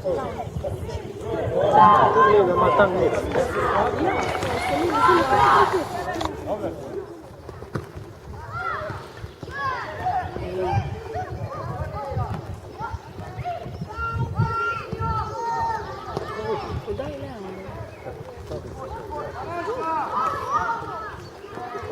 Tu ma tam nic. Dai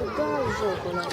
il gioco, no?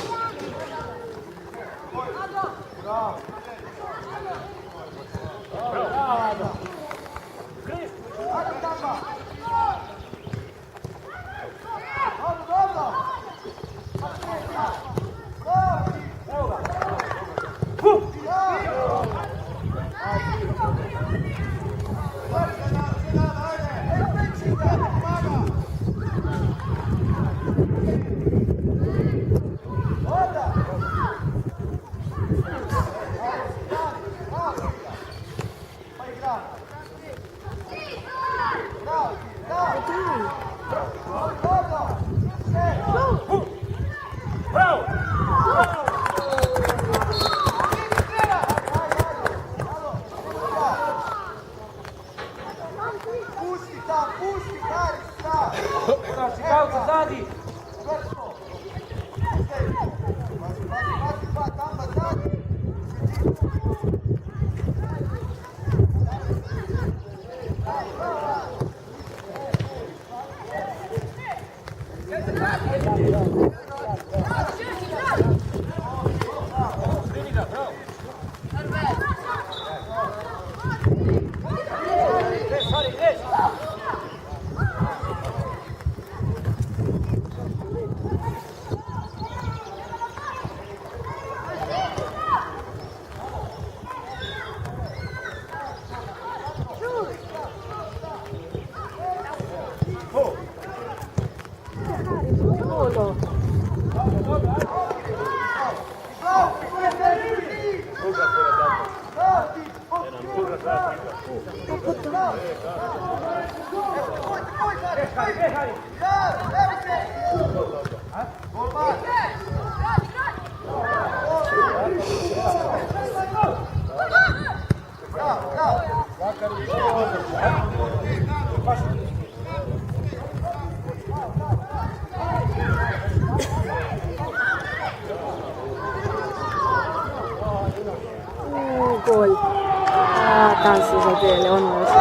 Gol. Ah, tansi za djele, ono je sve.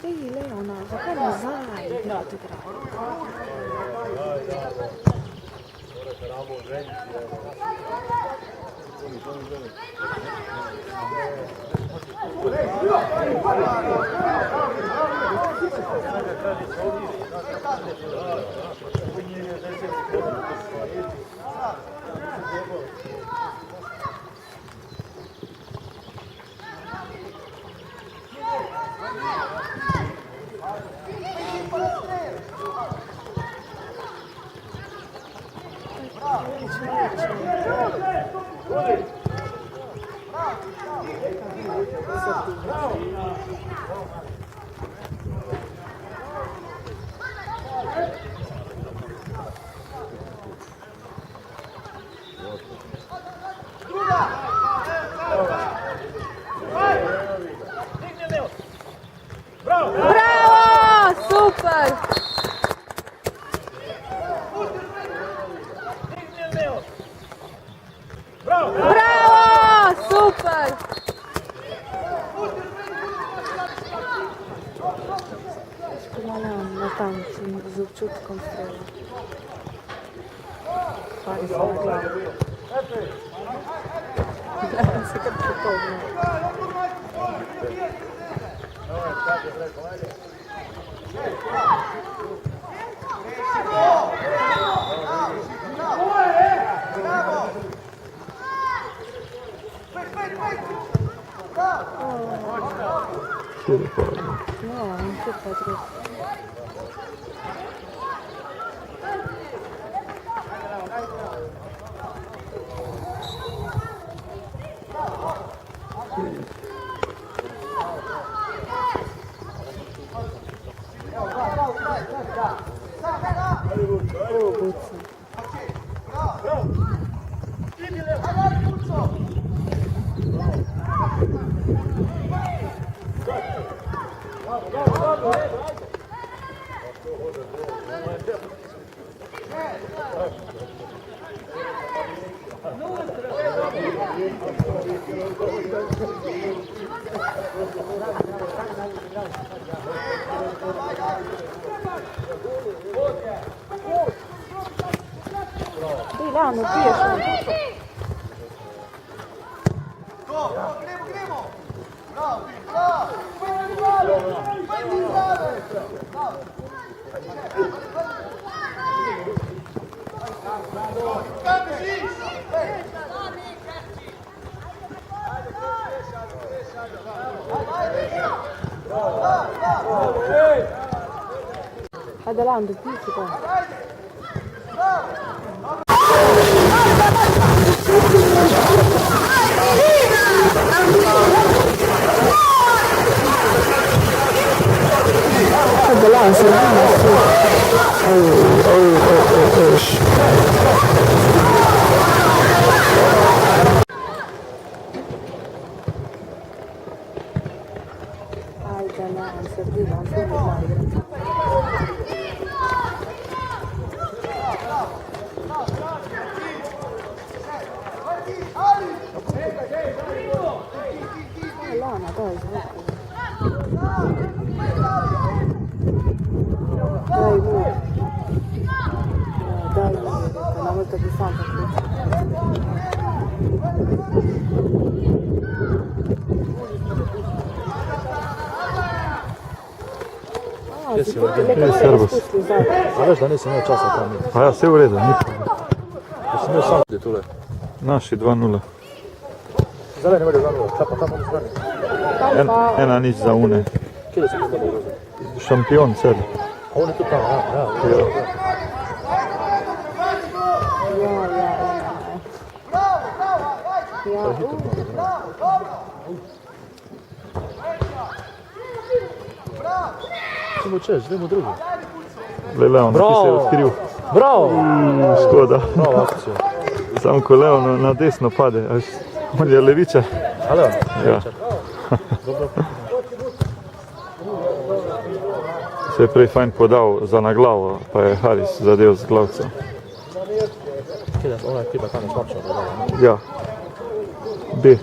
Dej, Leona, zakaj nazaj? Da, tu igra. Bravo! Super! Bravo! Super! Škomaljam na tanci z občutkom strela. Pari se na glavu. Gledam se kar prepodno. No, anche Patrick. Ti, Leon, ubiješ me. Hajde, Leon, dobij si to. Hajde, Leon, se vrnimo svi. Ajde, Leon, se vrnimo, se vrnimo. Lana, daj, zvukaj. Daj mu. Daj mu, da nam to bi sam Servus. A veš, da nisem imel časa tam. A ja, vse v redu, ni problem. Da sem imel sam tule. Naši 2-0. Zdaj ne velja 2-0, šta pa tamo ne strani? 1-0 za une. Kje da se mi dobro? Šampion cel. A on je tu tamo, ja. Čemo češ, dajmo drugi. Leon, ti se je odkril. Bravo! Škoda. Bravo akcijo. Sam ko Leon na desno pade, on je levičar. A Leon? Ja. Se je prej fajn podal za na glavo, pa je Haris zadev z glavca. Kje da ona je tipa tam slabša? Ja. B.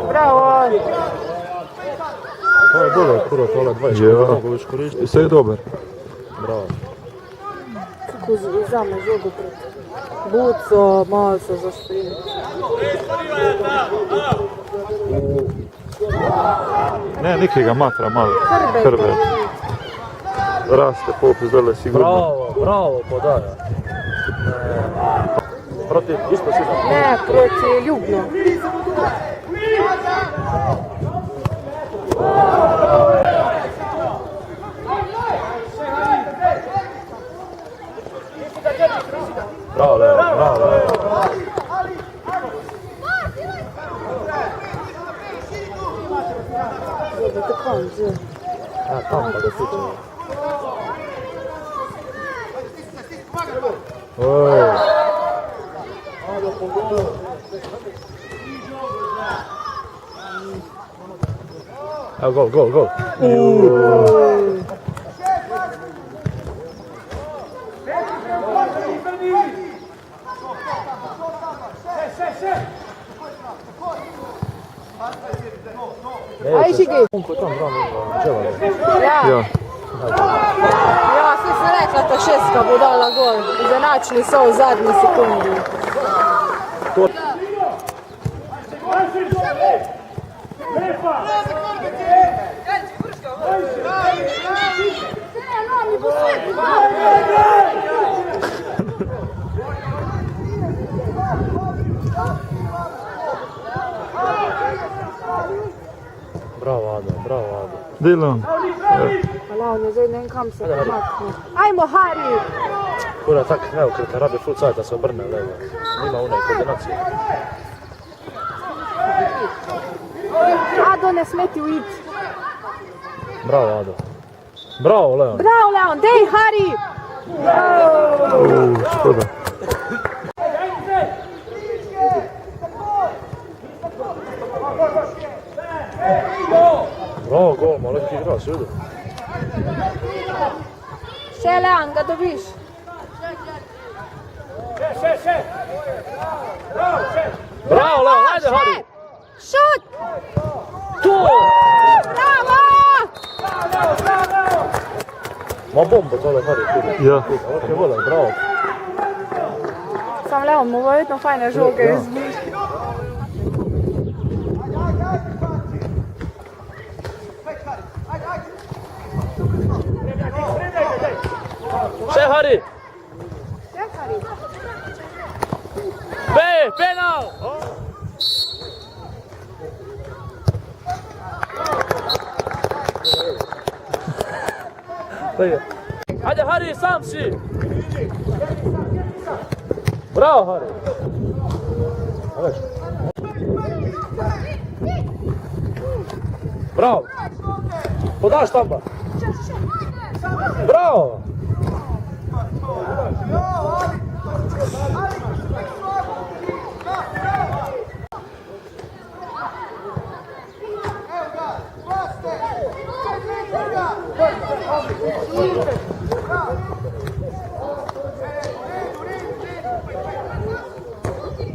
Bravo! To je dobro, kurva, tole 20, mogo več koristiti. Vse je dober. Bravo. Kako vzame žogo pred buco, malo se zašprini. Ne, nekega matra malo. Hrbet. Raste pop, zdaj sigurno. Bravo, bravo podaja. Proti isto si da. Ne, proti Ljubno. Bravo, Leo, bravo, Leo. Da te konci. Ja, tam pa ga tiče. Oj. Evo, gol, gol, gol. Aj, Žigi. Punko tam, bravo, Ja. Ja. Ja, sve sam rekla, ta šestka bo dala gol. Izenačili so v zadnji sekundi. Bravo, Ado, bravo, Ado. Delon. Leon je zdaj ne vem kam se pomakne. Ajmo, Hari! Kura tak, evo, kad te rabi full cajt da se obrne levo. Nima one koordinacije. Ado, ne smeti uid. Bravo, Ado. Bravo, Leon. Bravo, Leon, dej, Hari! Škoda. Bravo, gol, malo ti igra, si vidio? Še, Leon, ga dobiš. Še. Bravo, Leo, ajde, Hari! Šut! Tu! Bravo! Ma bomba tole, Hari. Ja. Okej, vola, bravo. Sam Leon mu verjetno fajne žoge izgubi. Še, Hari! Penal! Ajde, Hari, sam si! Bravo, Hari! Bravo! Podaš tamba! Bravo!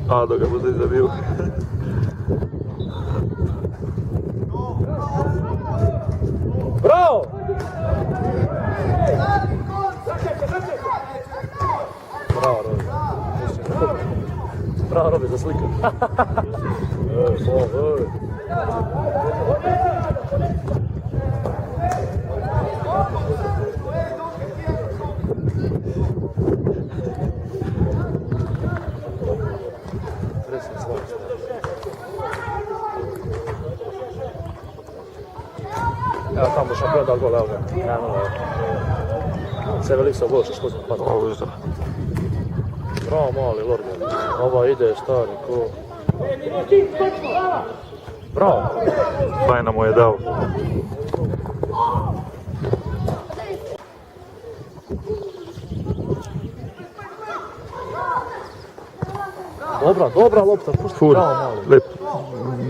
A, da ga bude zabio. Bravo! Bravo, Robi. Bravo, Robi, za sliku. Evo tamo šampion dal gol, evo ga. Se velik sa boš, što smo pada. Ovo je da. Bravo, mali Lorgan. Ova ide, stari, ko... Bravo. Fajna mu je dao. Dobra lopta, pušti. Fur, Bravo, mali. lep.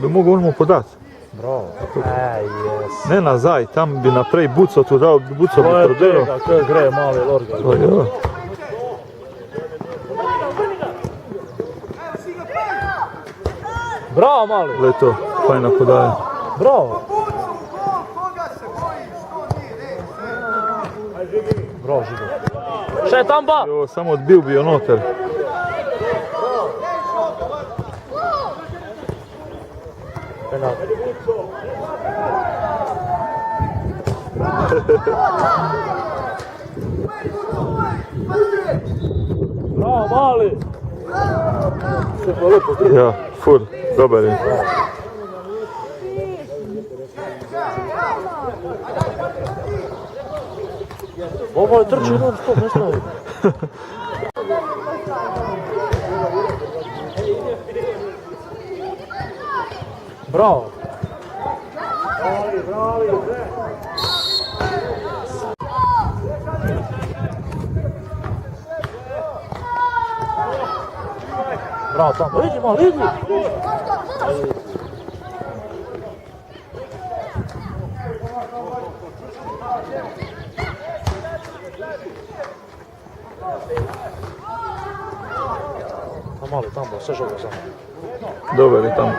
Bi mogu on mu podati. Bravo. Jes. Ne nazaj, tam bi naprej bucao tu dao, bucao bi prodeo. Kako gre mali Lorgan. To je, Bravo, mali. gle to, fajna podaja. Bravo. Bravo, Žigo. Še tamba. Jo, samo odbil bi onoter. Penal. Bravo, mali. Ja, fur, dobar je. Ovo je trči non stop, ne stavi. Bravo. Bravo, tamo, idi malo, idi! A malo tamo, sve žoga samo. Dobar je tamo.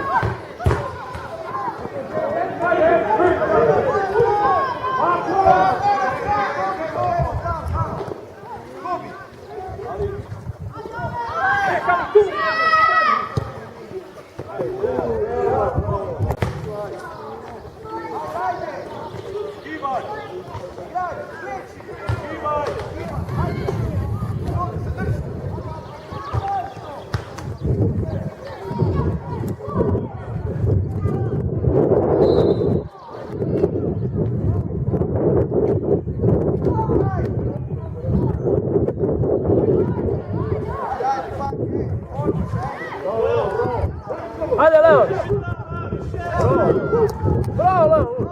Ajde, Leo! Bravo, Leo!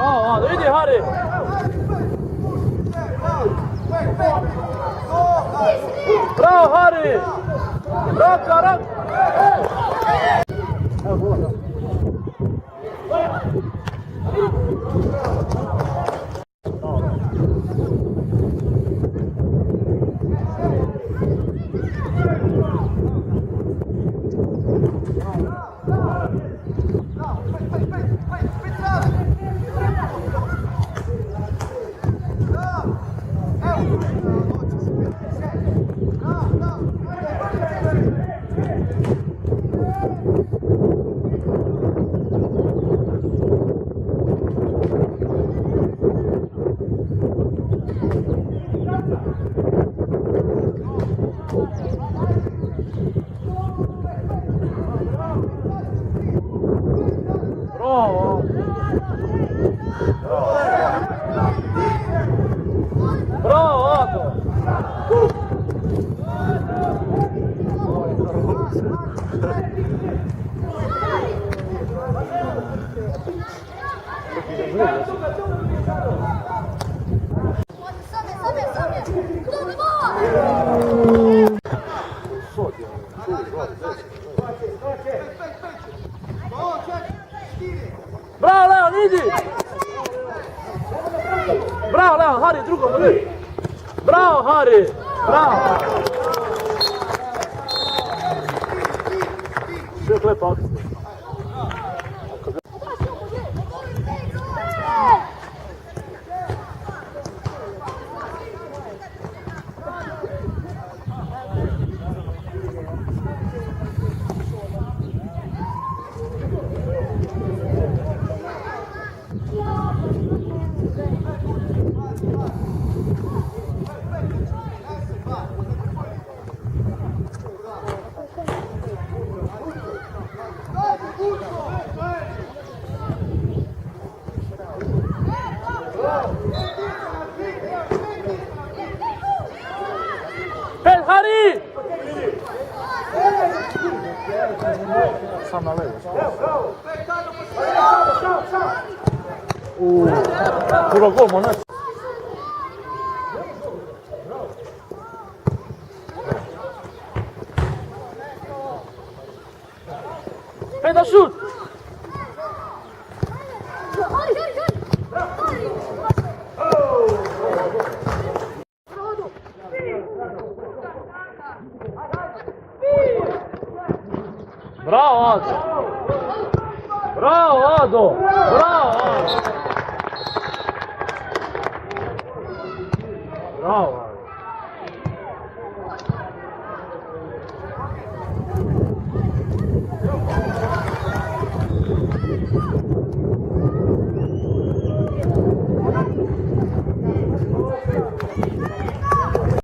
Bravo, Ado, idi Hari! Bravo, Hari! Raka, raka! Bravo! Bravo, Ado! Bravo, Leon, idi! Bravo, Leon, Hari, drugom, ide! Bravo, Hari! Bravo! Sve klepa akcija. Pet, Hari! Sam na levo. Kurwa, gol, monac. Pet, da šut! Bravo, Ado! Bravo, Ado! Bravo, Ado! Bravo, Ado!